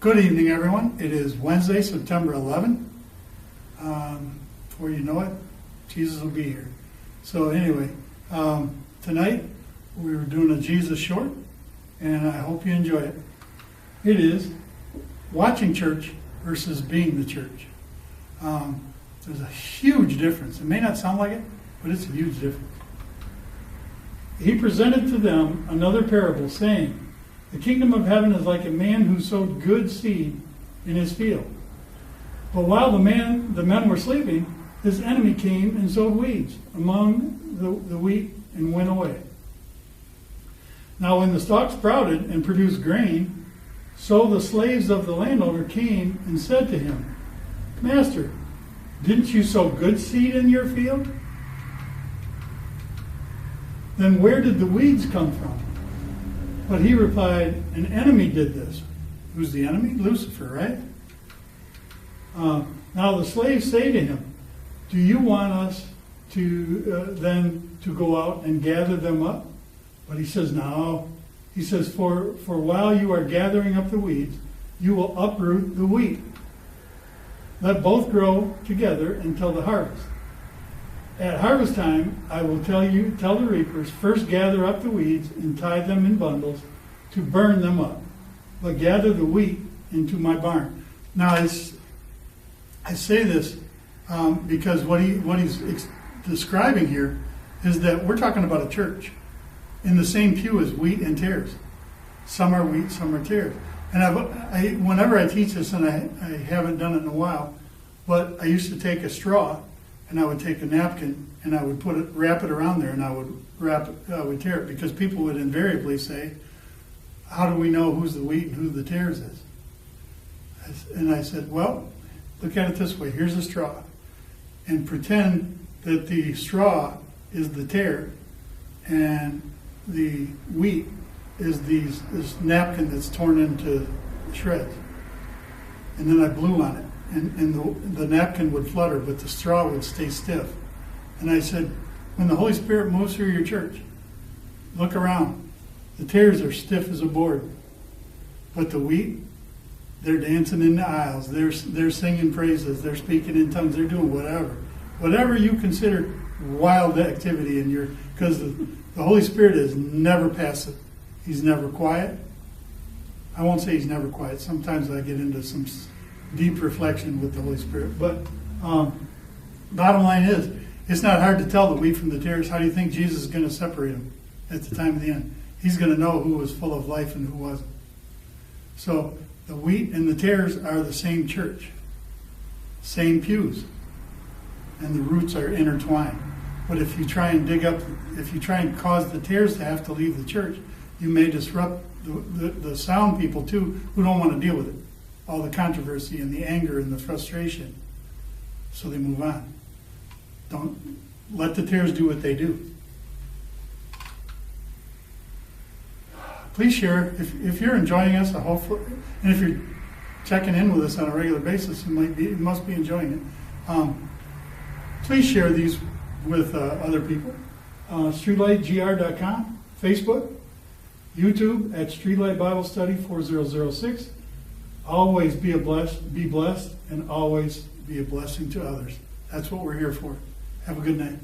Good evening, everyone. It is Wednesday, September 11th. Before you know it, Jesus will be here. So anyway, tonight we were doing a Jesus short, and I hope you enjoy it. It is watching church versus being the church. There's a huge difference. It may not sound like it, but it's a huge difference. He presented to them another parable, saying, "The kingdom of heaven is like a man who sowed good seed in his field. But while the men were sleeping, his enemy came and sowed weeds among the wheat and went away. Now when the stalk sprouted and produced grain, so the slaves of the landowner came and said to him, 'Master, didn't you sow good seed in your field? Then where did the weeds come from?' But he replied, 'An enemy did this.'" Who's the enemy? Lucifer, right? Now the slaves say to him, "Do you want us to go out and gather them up?" But he says, "No." He says, for while you are gathering up the weeds, you will uproot the wheat. Let both grow together until the harvest. At harvest time, I will tell the reapers, first gather up the weeds and tie them in bundles to burn them up, but gather the wheat into my barn." Now, I say this because what he's describing here is that we're talking about a church in the same pew as wheat and tares. Some are wheat, some are tares. And whenever I teach this, and I haven't done it in a while, but I used to take a straw and I would take a napkin and I would wrap it around there, and I would tear it, because people would invariably say, "How do we know who's the wheat and who the tares is?" And I said, "Well, look at it this way. Here's a straw, and pretend that the straw is the tare, and the wheat is this napkin that's torn into shreds. And then I blew on it, and the napkin would flutter, but the straw would stay stiff." And I said, when the Holy Spirit moves through your church, look around. The tares are stiff as a board, but the wheat, they're dancing in the aisles. They're singing praises. They're speaking in tongues. They're doing whatever you consider wild activity in your, because the Holy Spirit is never passive. He's never quiet. I won't say he's never quiet. Sometimes I get into some deep reflection with the Holy Spirit. But bottom line is, it's not hard to tell the wheat from the tares. How do you think Jesus is going to separate them at the time of the end? He's going to know who was full of life and who wasn't. So the wheat and the tares are the same church, same pews, and the roots are intertwined. But if you try and cause the tares to have to leave the church, you may disrupt the sound people too, who don't want to deal with it. All the controversy and the anger and the frustration. So they move on. Don't let the tares do what they do. Please share if you're enjoying us. Hopefully, and if you're checking in with us on a regular basis, you must be enjoying it. Please share these with other people. StreetlightGR.com, Facebook, YouTube at Streetlight Bible Study 4006. Always be blessed, and always be a blessing to others. That's what we're here for. Have a good night.